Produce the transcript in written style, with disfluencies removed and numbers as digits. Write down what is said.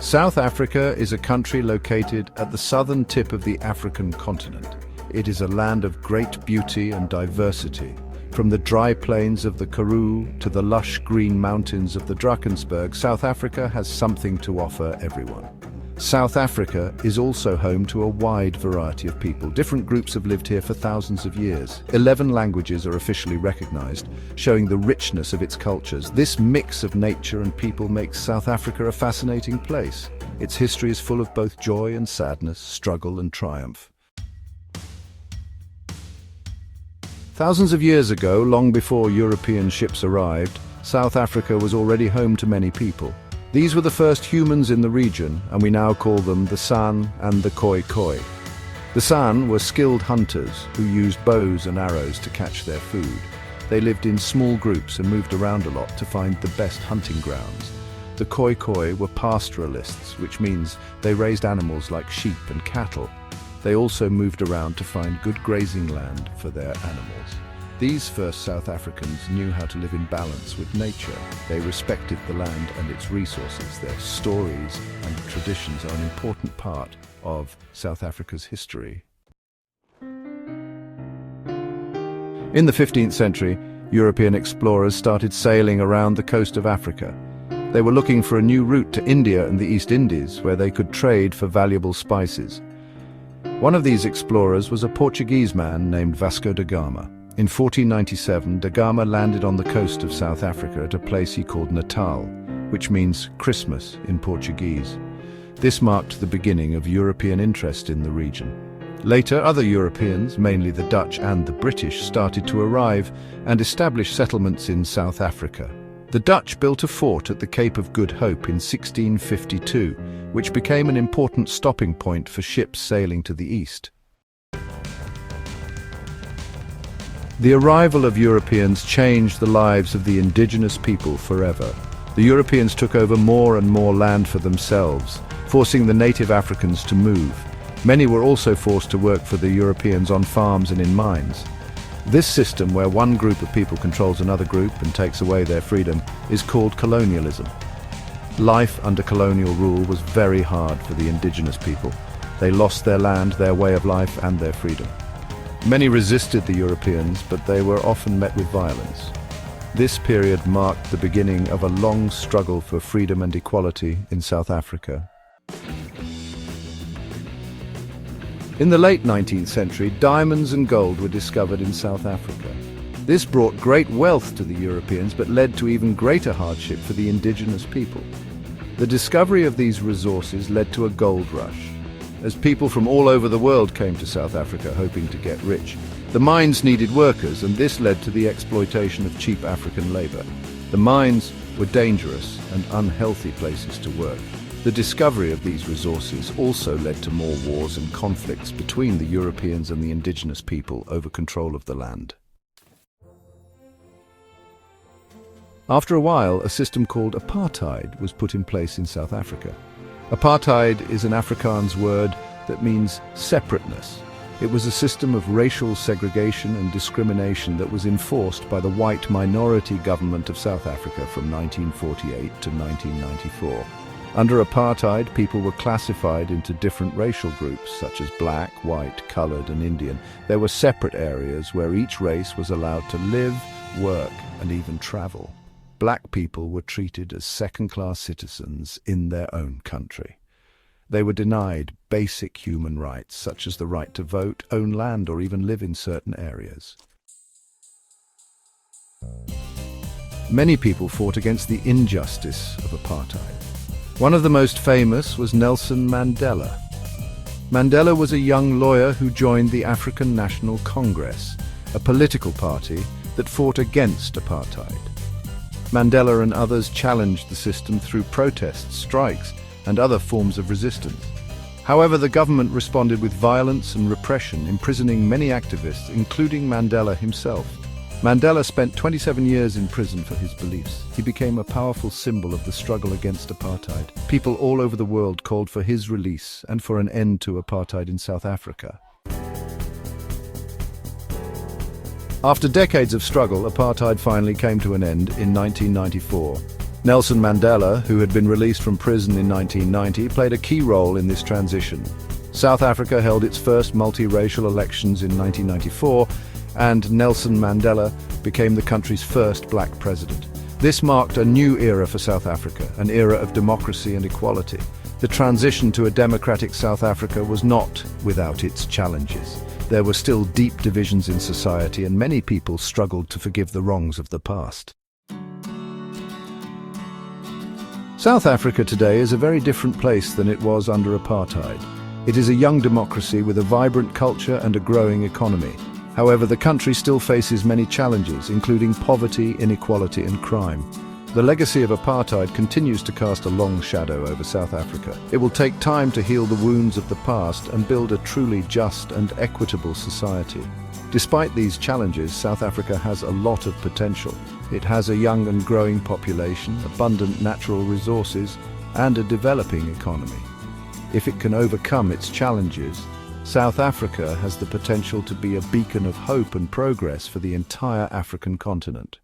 South Africa is a country located at the southern tip of the African continent. It is a land of great beauty and diversity. From the dry plains of the Karoo to the lush green mountains of the Drakensberg, South Africa has something to offer everyone. South Africa is also home to a wide variety of people. Different groups have lived here for thousands of years. 11 languages are officially recognized, showing the richness of its cultures. This mix of nature and people makes South Africa a fascinating place. Its history is full of both joy and sadness, struggle and triumph. Thousands of years ago, long before European ships arrived, South Africa was already home to many people. These were the first humans in the region, and we now call them the San and the Khoi. The San were skilled hunters who used bows and arrows to catch their food. They lived in small groups and moved around a lot to find the best hunting grounds. The Khoi were pastoralists, which means they raised animals like sheep and cattle. They also moved around to find good grazing land for their animals. These first South Africans knew how to live in balance with nature. They respected the land and its resources. Their stories and traditions are an important part of South Africa's history. In the 15th century, European explorers started sailing around the coast of Africa. They were looking for a new route to India and the East Indies, where they could trade for valuable spices. One of these explorers was a Portuguese man named Vasco da Gama. In 1497, da Gama landed on the coast of South Africa at a place he called Natal, which means Christmas in Portuguese. This marked the beginning of European interest in the region. Later, other Europeans, mainly the Dutch and the British, started to arrive and establish settlements in South Africa. The Dutch built a fort at the Cape of Good Hope in 1652, which became an important stopping point for ships sailing to the east. The arrival of Europeans changed the lives of the indigenous people forever. The Europeans took over more and more land for themselves, forcing the native Africans to move. Many were also forced to work for the Europeans on farms and in mines. This system, where one group of people controls another group and takes away their freedom, is called colonialism. Life under colonial rule was very hard for the indigenous people. They lost their land, their way of life, and their freedom. Many resisted the Europeans, but they were often met with violence. This period marked the beginning of a long struggle for freedom and equality in South Africa. In the late 19th century, diamonds and gold were discovered in South Africa. This brought great wealth to the Europeans, but led to even greater hardship for the indigenous people. The discovery of these resources led to a gold rush, as people from all over the world came to South Africa hoping to get rich. The mines needed workers, and this led to the exploitation of cheap African labor. The mines were dangerous and unhealthy places to work. The discovery of these resources also led to more wars and conflicts between the Europeans and the indigenous people over control of the land. After a while, a system called apartheid was put in place in South Africa. Apartheid is an Afrikaans word that means separateness. It was a system of racial segregation and discrimination that was enforced by the white minority government of South Africa from 1948 to 1994. Under apartheid, people were classified into different racial groups, such as black, white, colored, and Indian. There were separate areas where each race was allowed to live, work, and even travel. Black people were treated as second-class citizens in their own country. They were denied basic human rights, such as the right to vote, own land, or even live in certain areas. Many people fought against the injustice of apartheid. One of the most famous was Nelson Mandela. Mandela was a young lawyer who joined the African National Congress, a political party that fought against apartheid. Mandela and others challenged the system through protests, strikes, and other forms of resistance. However, the government responded with violence and repression, imprisoning many activists, including Mandela himself. Mandela spent 27 years in prison for his beliefs. He became a powerful symbol of the struggle against apartheid. People all over the world called for his release and for an end to apartheid in South Africa. After decades of struggle, apartheid finally came to an end in 1994. Nelson Mandela, who had been released from prison in 1990, played a key role in this transition. South Africa held its first multiracial elections in 1994, and Nelson Mandela became the country's first black president. This marked a new era for South Africa, an era of democracy and equality. The transition to a democratic South Africa was not without its challenges. There were still deep divisions in society, and many people struggled to forgive the wrongs of the past. South Africa today is a very different place than it was under apartheid. It is a young democracy with a vibrant culture and a growing economy. However, the country still faces many challenges, including poverty, inequality, and crime. The legacy of apartheid continues to cast a long shadow over South Africa. It will take time to heal the wounds of the past and build a truly just and equitable society. Despite these challenges, South Africa has a lot of potential. It has a young and growing population, abundant natural resources, and a developing economy. If it can overcome its challenges, South Africa has the potential to be a beacon of hope and progress for the entire African continent.